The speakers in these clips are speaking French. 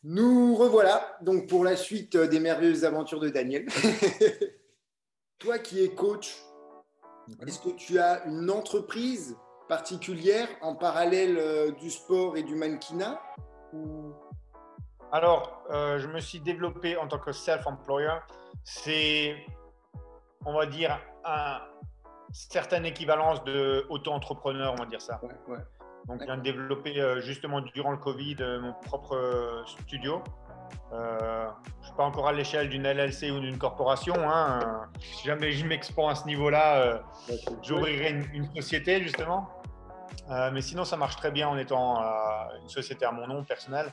Nous revoilà donc pour la suite des merveilleuses aventures de Daniel. Toi qui es coach, est-ce que tu as une entreprise particulière en parallèle du sport et du mannequinat ou... Alors, je me suis développé en tant que self-employer. C'est, on va dire, une certaine équivalence de auto-entrepreneur, on va dire ça. Ouais. Donc, je viens de développer justement durant le Covid mon propre studio. Je ne suis pas encore à l'échelle d'une LLC ou d'une corporation. Si jamais je m'expose à ce niveau-là, j'ouvrirai une société justement. Mais sinon, ça marche très bien en étant une société à mon nom personnel.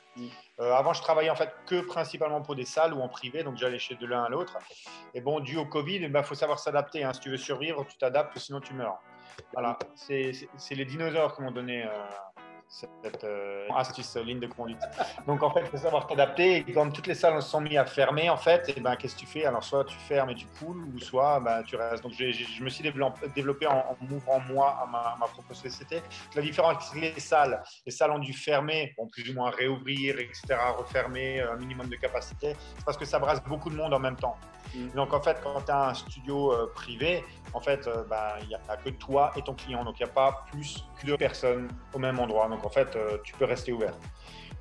Avant, je travaillais en fait que principalement pour des salles ou en privé, donc j'allais chez de l'un à l'autre. Et bon, dû au Covid, faut savoir s'adapter. Si tu veux survivre, tu t'adaptes, sinon tu meurs. Voilà, c'est les dinosaures qui m'ont donné cette astuce, ligne de conduite. Donc en fait, il faut savoir t'adapter. Et comme toutes les salles se sont mises à fermer, en fait, qu'est-ce que tu fais? Alors soit tu fermes et tu coules, ou soit tu restes. Donc je me suis développé en m'ouvrant moi à ma propre société. La différence, c'est que les salles ont dû fermer, plus ou moins réouvrir, etc., refermer un minimum de capacité. C'est parce que ça brasse beaucoup de monde en même temps. Donc en fait, quand tu as un studio privé, en fait, il n'y a que toi et ton client. Donc il n'y a pas plus que deux personnes au même endroit. Donc en fait, tu peux rester ouvert.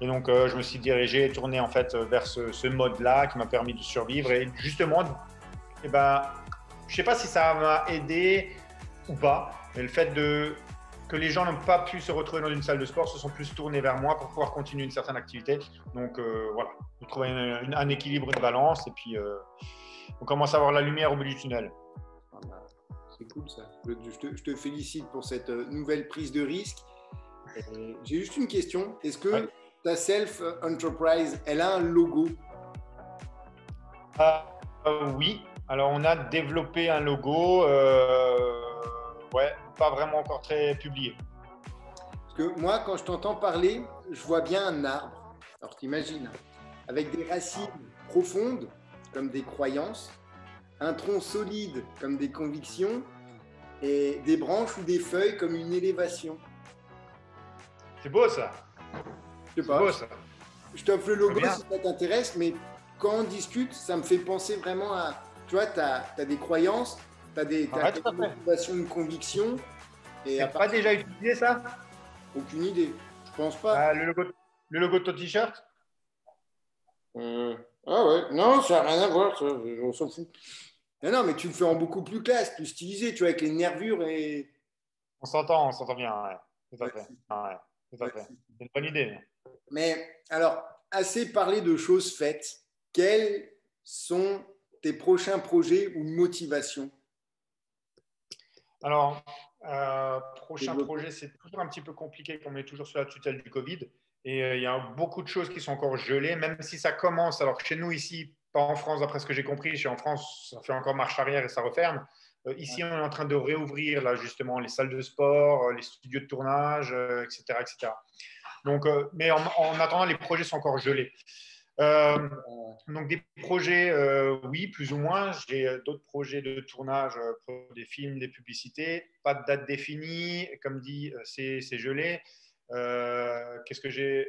Et donc je me suis dirigé et tourné en fait vers ce mode-là qui m'a permis de survivre. Et justement, je ne sais pas si ça m'a aidé ou pas, mais le fait que les gens n'ont pas pu se retrouver dans une salle de sport, se sont plus tournés vers moi pour pouvoir continuer une certaine activité. Donc voilà, j'ai trouvé un équilibre, une balance, et puis on commence à avoir la lumière au bout du tunnel. C'est cool ça. Je te félicite pour cette nouvelle prise de risque. J'ai juste une question. Est-ce que ta self-enterprise, elle a un logo? Oui. Alors, on a développé un logo, pas vraiment encore très publié. Parce que moi, quand je t'entends parler, je vois bien un arbre. Alors, t'imagines, avec des racines profondes, comme des croyances, un tronc solide, comme des convictions, et des branches ou des feuilles, comme une élévation. C'est beau, ça. Je sais pas. Beau, ça. Je t'offre le logo si ça t'intéresse, mais quand on discute, ça me fait penser vraiment à... Tu vois, tu as des croyances, tu as des motivations, une conviction. Et pas déjà utilisé ça? Aucune idée. Je pense pas. Le logo de ton t-shirt? Ah ouais, non, ça n'a rien à voir, ça. On s'en fout. Non, mais tu le fais en beaucoup plus classe, plus stylisé, tu vois, avec les nervures et... On s'entend bien, ouais. Tout à fait. Tout à fait. C'est une bonne idée. Mais alors, assez parlé de choses faites. Quels sont tes prochains projets ou motivations? Alors, prochain projet, c'est toujours un petit peu compliqué, qu'on est toujours sous la tutelle du Covid. Et il y a beaucoup de choses qui sont encore gelées, même si ça commence. Alors, chez nous, ici, pas en France, d'après ce que j'ai compris, chez en France, ça fait encore marche arrière et ça referme. Ici, on est en train de réouvrir, là, justement, les salles de sport, les studios de tournage, etc., etc. Donc, mais en attendant, les projets sont encore gelés. Donc des projets, oui, plus ou moins. J'ai d'autres projets de tournage pour des films, des publicités. Pas de date définie. Comme dit, c'est gelé. Qu'est-ce que j'ai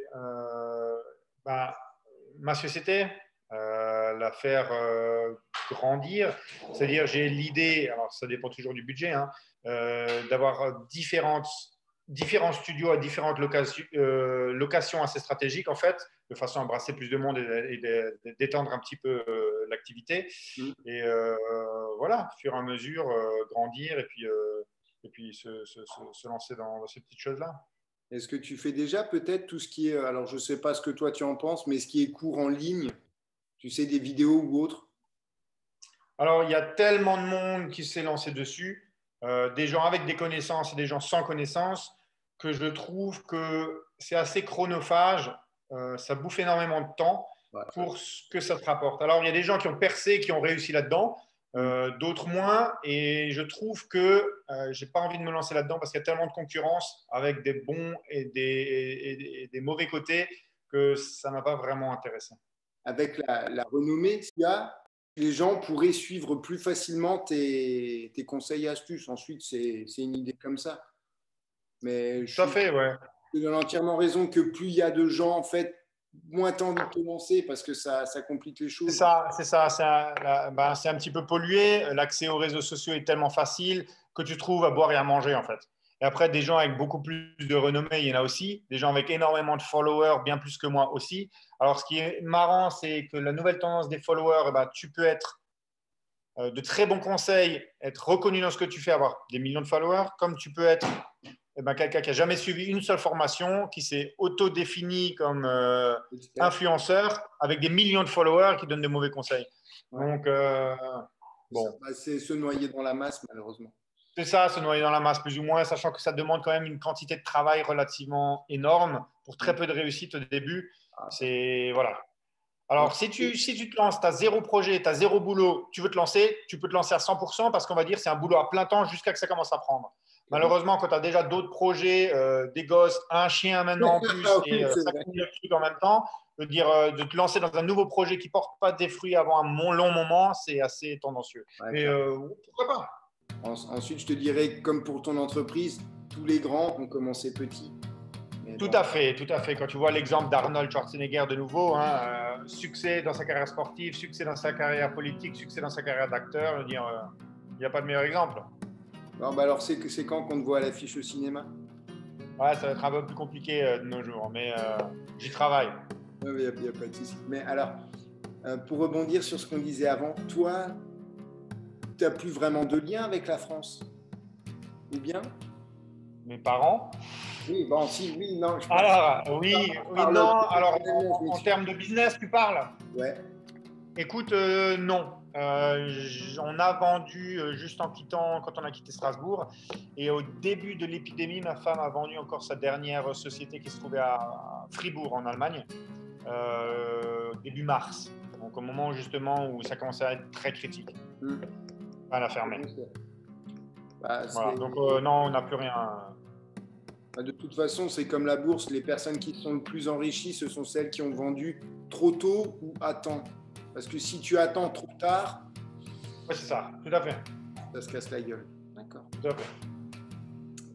ma société, la faire grandir. C'est-à-dire, j'ai l'idée, alors ça dépend toujours du budget, d'avoir différents studios à différentes locations assez stratégiques, en fait, de façon à embrasser plus de monde et d'étendre un petit peu l'activité. Et voilà, au fur et à mesure, grandir et puis se lancer dans ces petites choses-là. Est-ce que tu fais déjà peut-être tout ce qui est, alors je ne sais pas ce que toi tu en penses, mais ce qui est cours en ligne, tu sais, des vidéos ou autres? Alors, il y a tellement de monde qui s'est lancé dessus, des gens avec des connaissances et des gens sans connaissances, que je trouve que c'est assez chronophage, ça bouffe énormément de temps pour ce que ça te rapporte. Alors, il y a des gens qui ont percé, qui ont réussi là-dedans, d'autres moins, et je trouve que je n'ai pas envie de me lancer là-dedans parce qu'il y a tellement de concurrence avec des bons et des mauvais côtés que ça ne m'a pas vraiment intéressé. Avec la renommée qu'il y a, les gens pourraient suivre plus facilement tes conseils et astuces. Ensuite, c'est une idée comme ça. Mais Tout à fait, ouais. Tu donnes entièrement raison que plus il y a de gens, en fait, moins tu as envie de te lancer parce que ça complique les C'est choses. ça, c'est ça. C'est un petit peu pollué. L'accès aux réseaux sociaux est tellement facile que tu trouves à boire et à manger, en fait. Et après, des gens avec beaucoup plus de renommée, il y en a aussi. Des gens avec énormément de followers, bien plus que moi aussi. Alors, ce qui est marrant, c'est que la nouvelle tendance des followers, eh ben, tu peux être de très bons conseils, être reconnu dans ce que tu fais, avoir des millions de followers, comme tu peux être quelqu'un qui n'a jamais suivi une seule formation, qui s'est auto-défini comme influenceur, avec des millions de followers qui donnent de mauvais conseils. Ouais. Donc, bon. C'est se noyer dans la masse, malheureusement. C'est ça, se noyer dans la masse, plus ou moins, sachant que ça demande quand même une quantité de travail relativement énorme pour très peu de réussite au début. C'est voilà. Alors, si tu te lances, tu as zéro projet, tu as zéro boulot, tu veux te lancer, tu peux te lancer à 100% parce qu'on va dire que c'est un boulot à plein temps jusqu'à que ça commence à prendre. Malheureusement, quand tu as déjà d'autres projets, des gosses, un chien maintenant en plus et 50 000 trucs en même temps, de te lancer dans un nouveau projet qui ne porte pas des fruits avant un long moment, c'est assez tendancieux. Mais pourquoi pas? Ensuite, je te dirais, comme pour ton entreprise, tous les grands ont commencé petits. Tout à fait, tout à fait. Quand tu vois l'exemple d'Arnold Schwarzenegger de nouveau, succès dans sa carrière sportive, succès dans sa carrière politique, succès dans sa carrière d'acteur, il n'y a pas de meilleur exemple. Non, bah alors, c'est quand qu'on te voit à l'affiche au cinéma? Ouais, ça va être un peu plus compliqué de nos jours, mais j'y travaille. Il n'y a pas de souci. Mais alors, pour rebondir sur ce qu'on disait avant, toi, tu n'as plus vraiment de lien avec la France? Ou bien? Mes parents? Oui, bon, si, oui, non. Alors, oui, non. Alors, en termes de business, tu parles? Ouais. Écoute, non. On a vendu juste en quittant, quand on a quitté Strasbourg. Et au début de l'épidémie, ma femme a vendu encore sa dernière société qui se trouvait à Fribourg, en Allemagne, début mars. Donc, au moment justement où ça commençait à être très critique. Elle a fermé. Voilà. Donc, non, on n'a plus rien. De toute façon, c'est comme la bourse. Les personnes qui sont le plus enrichies, ce sont celles qui ont vendu trop tôt ou à temps. Parce que si tu attends trop tard, oui, c'est ça, tout à fait. Ça se casse la gueule. D'accord. Tout à fait.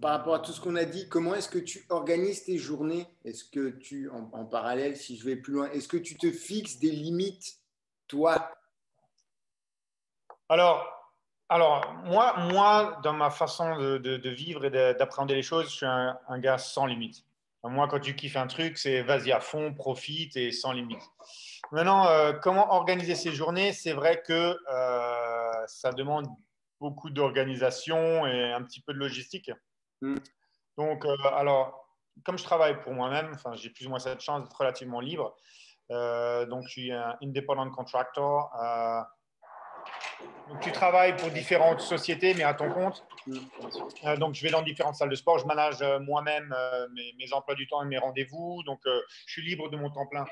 Par rapport à tout ce qu'on a dit, comment est-ce que tu organises tes journées? Est-ce que tu, en parallèle, si je vais plus loin, est-ce que tu te fixes des limites, toi? Alors moi, dans ma façon de vivre et d'appréhender les choses, je suis un gars sans limite. Moi, quand tu kiffes un truc, c'est vas-y à fond, profite et sans limite. Maintenant, comment organiser ces journées? C'est vrai que ça demande beaucoup d'organisation et un petit peu de logistique. Donc, alors, comme je travaille pour moi-même, j'ai plus ou moins cette chance d'être relativement libre. Donc, je suis un independent contractor. Donc, tu travailles pour différentes sociétés, mais à ton compte. Donc, je vais dans différentes salles de sport. Je manage moi-même mes emplois du temps et mes rendez-vous. Donc, je suis libre de mon temps plein,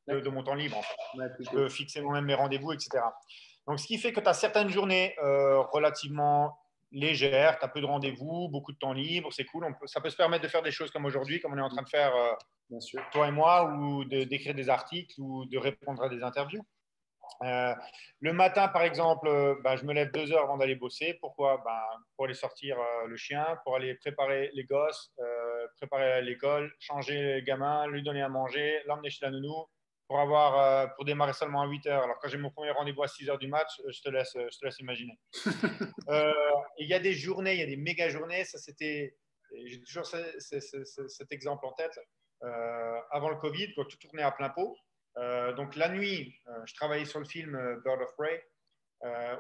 de mon temps libre. En fait. Je peux fixer moi-même mes rendez-vous, etc. Donc, ce qui fait que tu as certaines journées relativement légères. Tu as peu de rendez-vous, beaucoup de temps libre. C'est cool. Ça peut se permettre de faire des choses comme aujourd'hui, comme on est en train de faire toi et moi, ou d'écrire des articles ou de répondre à des interviews. Le matin, par exemple, je me lève 2 heures avant d'aller bosser. Pourquoi? Pour aller sortir le chien, pour aller préparer les gosses, préparer à l'école, changer le gamin, lui donner à manger, l'emmener chez la nounou, pour démarrer seulement à 8 heures. Alors, quand j'ai mon premier rendez-vous à 6 heures du match, je te laisse imaginer. Il y a des journées, il y a des méga journées. J'ai toujours cet exemple en tête. Avant le Covid, quand tout tournait à plein pot. Donc la nuit, je travaillais sur le film Bird of Prey,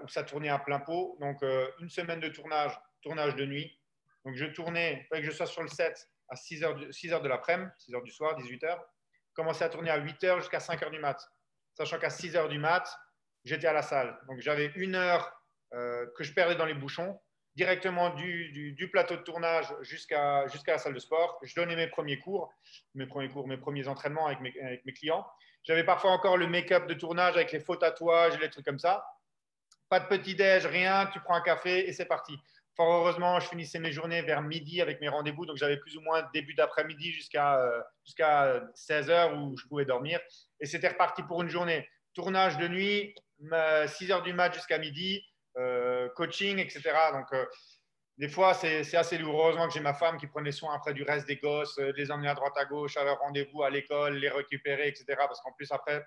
où ça tournait à plein pot. Donc une semaine de tournage de nuit. Donc je tournais, il fallait que je sois sur le set à 6 heures de l'après-midi, 6 heures du soir, 18 heures. Commençais à tourner à 8 heures jusqu'à 5 heures du mat. Sachant qu'à 6 heures du mat, j'étais à la salle. Donc j'avais 1 heure que je perdais dans les bouchons, directement du plateau de tournage jusqu'à la salle de sport. Je donnais mes premiers cours, mes premiers entraînements avec mes clients. J'avais parfois encore le make-up de tournage avec les faux tatouages et les trucs comme ça. Pas de petit-déj, rien, tu prends un café et c'est parti. Fort heureusement, je finissais mes journées vers midi avec mes rendez-vous, donc j'avais plus ou moins début d'après-midi jusqu'à 16 heures où je pouvais dormir. Et c'était reparti pour une journée. Tournage de nuit, 6 heures du mat jusqu'à midi, coaching, etc. Donc Des fois, c'est assez lourd. Heureusement que j'ai ma femme qui prenait soin après du reste des gosses, de les emmener à droite à gauche, à leur rendez-vous, à l'école, les récupérer, etc. Parce qu'en plus, après,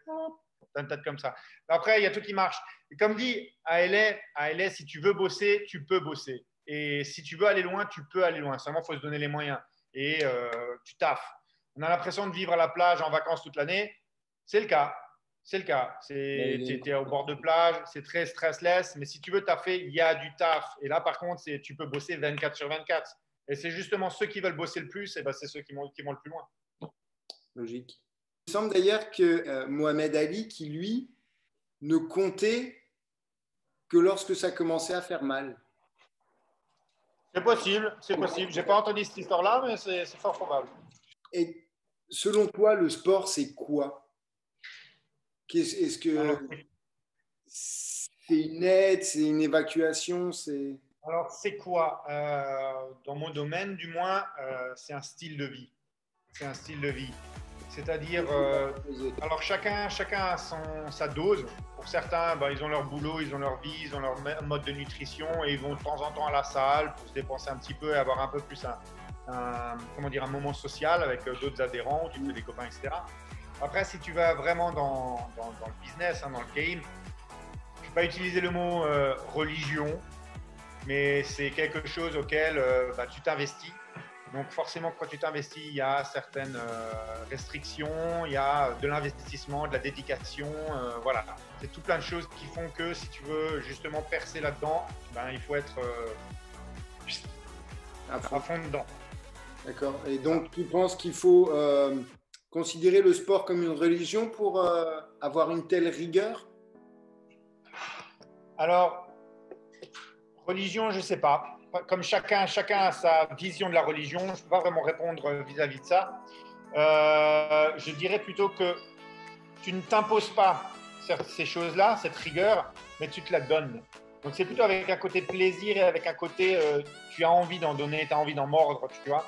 t'as une tête comme ça. Après, il y a tout qui marche. Et comme dit, à LA, si tu veux bosser, tu peux bosser. Et si tu veux aller loin, tu peux aller loin. Seulement, il faut se donner les moyens. Et tu taffes. On a l'impression de vivre à la plage en vacances toute l'année. C'est le cas. C'est le cas. Tu es au bord de plage, c'est très stressless, mais si tu veux taffer, il y a du taf. Et là, par contre, tu peux bosser 24 sur 24. Et c'est justement ceux qui veulent bosser le plus, et ben, c'est ceux qui vont le plus loin. Logique. Il me semble d'ailleurs que Mohamed Ali, qui lui, ne comptait que lorsque ça commençait à faire mal. C'est possible, c'est possible. Je n'ai pas entendu cette histoire-là, mais c'est fort probable. Et selon toi, le sport, c'est quoi? Est-ce que c'est une aide, c'est une évacuation, c'est… Alors, c'est quoi? Dans mon domaine, du moins, c'est un style de vie. C'est un style de vie. C'est-à-dire, alors chacun a sa dose. Pour certains, ben, ils ont leur boulot, ils ont leur vie, ils ont leur mode de nutrition et ils vont de temps en temps à la salle pour se dépenser un petit peu et avoir un peu plus un moment social avec d'autres adhérents, tu fais des copains, etc. Après, si tu vas vraiment dans le business, dans le game, je ne vais pas utiliser le mot religion, mais c'est quelque chose auquel tu t'investis. Donc forcément, quand tu t'investis, il y a certaines restrictions, il y a de l'investissement, de la dédication, voilà. C'est tout plein de choses qui font que si tu veux justement percer là-dedans, il faut être à fond dedans. D'accord. Et donc, tu penses qu'il faut considérer le sport comme une religion pour avoir une telle rigueur? Alors, religion, je ne sais pas. Comme chacun a sa vision de la religion, je ne peux pas vraiment répondre vis-à-vis de ça. Je dirais plutôt que tu ne t'imposes pas ces choses-là, cette rigueur, mais tu te la donnes. Donc c'est plutôt avec un côté plaisir et avec un côté tu as envie d'en donner, tu as envie d'en mordre, tu vois.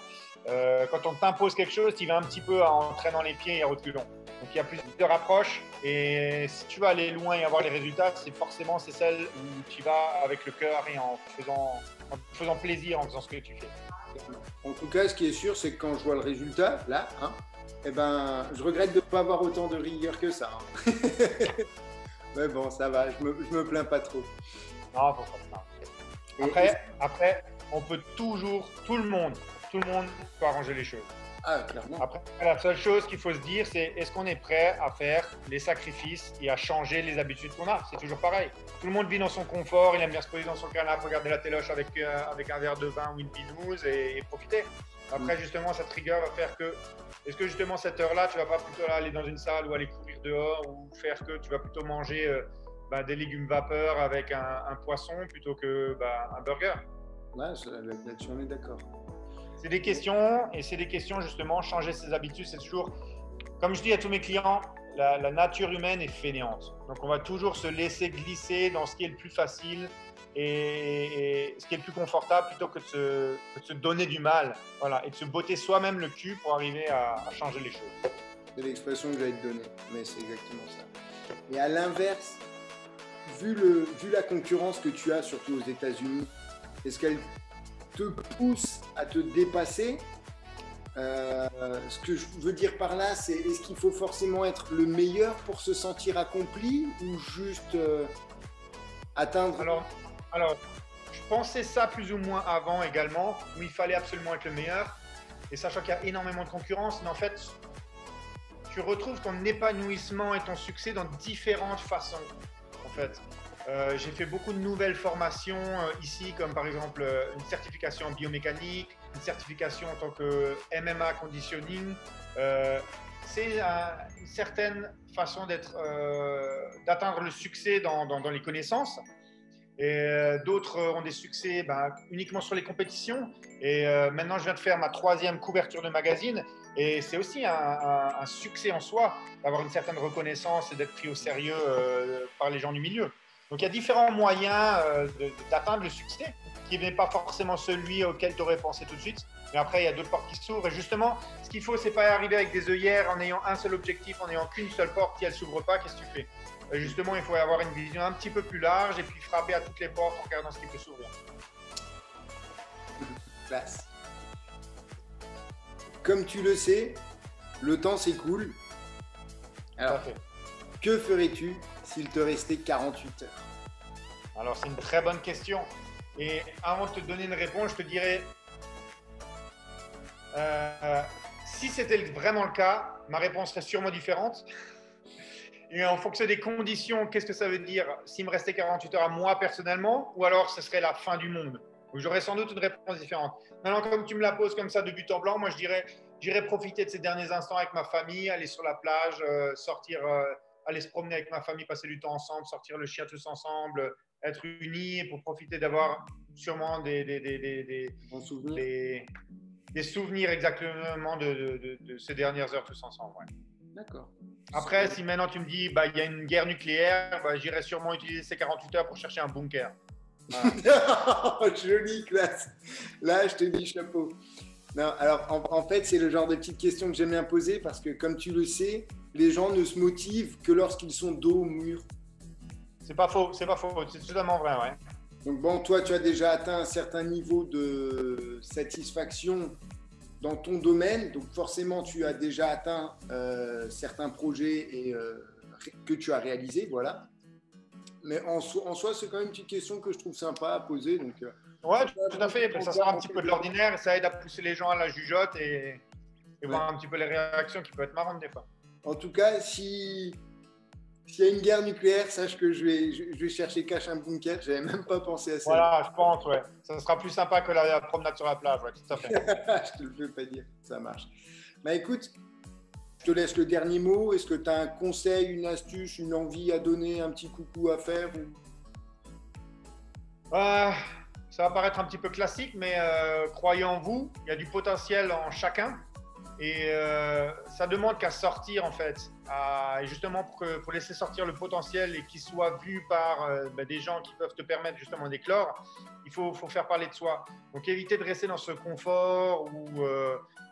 Quand on t'impose quelque chose, tu vas un petit peu en traînant les pieds et en reculant. Donc il y a plusieurs approches et si tu veux aller loin et avoir les résultats, c'est celle où tu vas avec le cœur et en faisant plaisir en faisant ce que tu fais. En tout cas, ce qui est sûr, c'est que quand je vois le résultat, là, je regrette de ne pas avoir autant de rigueur que ça. Mais bon, ça va, je me plains pas trop. Non, faut pas. Après, on peut toujours, tout le monde peut arranger les choses. Ah, clairement. Après, la seule chose qu'il faut se dire, c'est est-ce qu'on est prêt à faire les sacrifices et à changer les habitudes qu'on a? C'est toujours pareil. Tout le monde vit dans son confort, il aime bien se poser dans son canapé, regarder la téloche avec un verre de vin ou une binouse et profiter. Après, justement, cette rigueur va faire que, est-ce que justement cette heure-là, tu vas pas plutôt aller dans une salle ou aller courir dehors ou faire que tu vas plutôt manger des légumes vapeur avec un poisson plutôt que un burger? Ouais, là-dessus, on est d'accord. C'est des questions, et c'est des questions justement, changer ses habitudes, c'est toujours, comme je dis à tous mes clients, la nature humaine est fainéante. Donc on va toujours se laisser glisser dans ce qui est le plus facile et ce qui est le plus confortable plutôt que de se donner du mal, voilà, et de se botter soi-même le cul pour arriver à changer les choses. C'est l'expression que j'allais te donner, mais c'est exactement ça. Et à l'inverse, vu la concurrence que tu as, surtout aux États-Unis, est-ce qu'elle te pousse à te dépasser? Ce que je veux dire par là, c'est est-ce qu'il faut forcément être le meilleur pour se sentir accompli ou juste atteindre… Alors, je pensais ça plus ou moins avant également, où il fallait absolument être le meilleur. Et sachant qu'il y a énormément de concurrence, mais en fait, tu retrouves ton épanouissement et ton succès dans différentes façons, en fait. J'ai fait beaucoup de nouvelles formations ici, comme par exemple une certification en biomécanique, une certification en tant que MMA conditioning. C'est une certaine façon d'atteindre le succès dans les connaissances. Et d'autres ont des succès uniquement sur les compétitions. Et maintenant, je viens de faire ma 3e couverture de magazine. Et c'est aussi un succès en soi d'avoir une certaine reconnaissance et d'être pris au sérieux par les gens du milieu. Donc, il y a différents moyens d'atteindre le succès qui n'est pas forcément celui auquel tu aurais pensé tout de suite. Mais après, il y a d'autres portes qui s'ouvrent. Et justement, ce qu'il faut, c'est pas arriver avec des œillères en ayant un seul objectif, en n'ayant qu'une seule porte. Si elle ne s'ouvre pas, qu'est-ce que tu fais? Justement, il faut avoir une vision un petit peu plus large et puis frapper à toutes les portes en regardant ce qui peut s'ouvrir. Classe. Comme tu le sais, le temps s'écoule. Alors, que ferais-tu s'il te restait 48 heures? Alors, c'est une très bonne question. Et avant de te donner une réponse, je te dirais, si c'était vraiment le cas, ma réponse serait sûrement différente. Et en fonction des conditions, qu'est-ce que ça veut dire s'il me restait 48 heures à moi personnellement, ou alors ce serait la fin du monde? J'aurais sans doute une réponse différente. Maintenant, comme tu me la poses comme ça de but en blanc, moi je dirais, j'irais profiter de ces derniers instants avec ma famille, aller sur la plage, sortir, aller se promener avec ma famille, passer du temps ensemble, sortir le chien tous ensemble, être unis pour profiter d'avoir sûrement Bons souvenirs. des souvenirs exactement de ces dernières heures tous ensemble. Ouais. D'accord. Après, si maintenant tu me dis bah, y a une guerre nucléaire, bah, j'irai sûrement utiliser ces 48 heures pour chercher un bunker. Voilà. Jolie classe. Là, je te dis chapeau. Non, alors en fait, c'est le genre de petite question que j'aime bien poser parce que, comme tu le sais, les gens ne se motivent que lorsqu'ils sont dos au mur. C'est pas faux, c'est totalement vrai, ouais. Donc bon, toi, tu as déjà atteint un certain niveau de satisfaction dans ton domaine, donc forcément, tu as déjà atteint certains projets que tu as réalisés, voilà. Mais en soi, c'est quand même une petite question que je trouve sympa à poser. Donc, ouais, tout à fait. Ça sort un petit peu de l'ordinaire et ça aide à pousser les gens à la jugeote et voir un petit peu les réactions qui peuvent être marrantes des fois. En tout cas, s'il y a une guerre nucléaire, sache que je vais chercher cache un bunker. Je n'avais même pas pensé à ça. Voilà, je pense, ouais. Ça sera plus sympa que la promenade sur la plage, ouais, tout à fait. Je te le fais pas dire, ça marche. Bah écoute, je te laisse le dernier mot. Est-ce que tu as un conseil, une astuce, une envie à donner, un petit coucou à faire Ça va paraître un petit peu classique, mais croyez en vous. Il y a du potentiel en chacun. Et ça demande qu'à sortir, en fait. Et justement, pour laisser sortir le potentiel et qu'il soit vu par des gens qui peuvent te permettre justement d'éclore, il faut faire parler de soi. Donc, éviter de rester dans ce confort où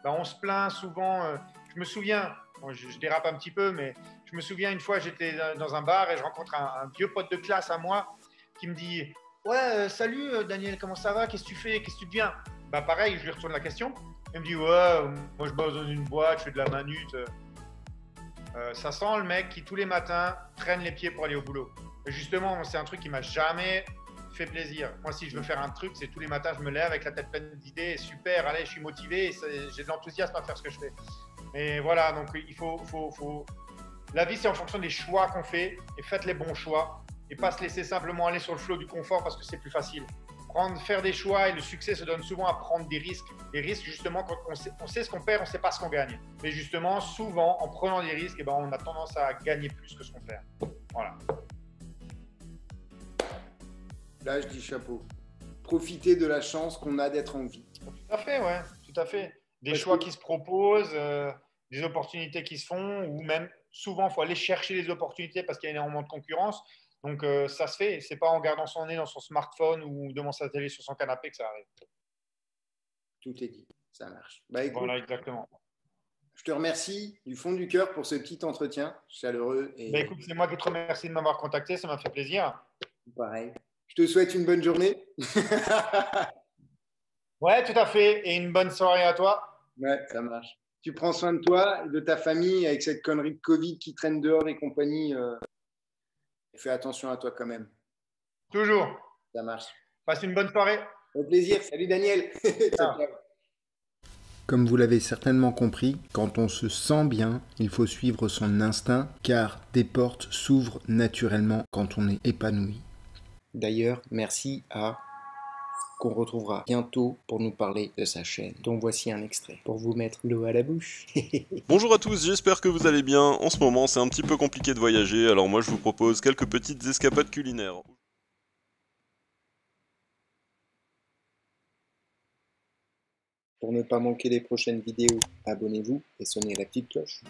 on se plaint souvent. Je me souviens, bon, je dérape un petit peu, mais je me souviens une fois, j'étais dans un bar et je rencontre un vieux pote de classe à moi qui me dit « Ouais, salut Daniel, comment ça va? Qu'est-ce que tu fais? Qu'est-ce que tu deviens ?» Bah pareil, je lui retourne la question. Il me dit « Ouais, moi je bosse dans une boîte, je fais de la manute. » Ça sent le mec qui tous les matins traîne les pieds pour aller au boulot. Et justement, c'est un truc qui m'a jamais fait plaisir. Moi, si je veux faire un truc, c'est tous les matins, je me lève avec la tête pleine d'idées. Super, allez, je suis motivé, j'ai de l'enthousiasme à faire ce que je fais. Et voilà, donc il faut... La vie, c'est en fonction des choix qu'on fait. Et faites les bons choix. Et pas se laisser simplement aller sur le flot du confort parce que c'est plus facile. Faire des choix et le succès se donne souvent à prendre des risques. Des risques, justement, quand on sait ce qu'on perd, on ne sait pas ce qu'on gagne. Mais justement, souvent, en prenant des risques, on a tendance à gagner plus que ce qu'on perd. Voilà. Là, je dis chapeau. Profitez de la chance qu'on a d'être en vie. Tout à fait, ouais. Tout à fait. Des choix qui se proposent, des opportunités qui se font, ou même, souvent, il faut aller chercher les opportunités parce qu'il y a énormément de concurrence. Donc, ça se fait. Ce n'est pas en gardant son nez dans son smartphone ou devant sa télé sur son canapé que ça arrive. Tout est dit. Ça marche. Bah, écoute, voilà, exactement. Je te remercie du fond du cœur pour ce petit entretien chaleureux. Bah, écoute, c'est moi qui te remercie de m'avoir contacté. Ça m'a fait plaisir. Pareil. Je te souhaite une bonne journée. Ouais, tout à fait. Et une bonne soirée à toi. Ouais, ça marche. Tu prends soin de toi et de ta famille avec cette connerie de Covid qui traîne dehors et compagnie. Fais attention à toi quand même. Toujours. Ça marche. Passe une bonne soirée. Au plaisir. Salut Daniel. Ciao. Comme vous l'avez certainement compris, quand on se sent bien, il faut suivre son instinct car des portes s'ouvrent naturellement quand on est épanoui. D'ailleurs, merci à qu'on retrouvera bientôt pour nous parler de sa chaîne, dont voici un extrait pour vous mettre l'eau à la bouche. Bonjour à tous, j'espère que vous allez bien. En ce moment, c'est un petit peu compliqué de voyager, alors moi je vous propose quelques petites escapades culinaires. Pour ne pas manquer les prochaines vidéos, abonnez-vous et sonnez la petite cloche.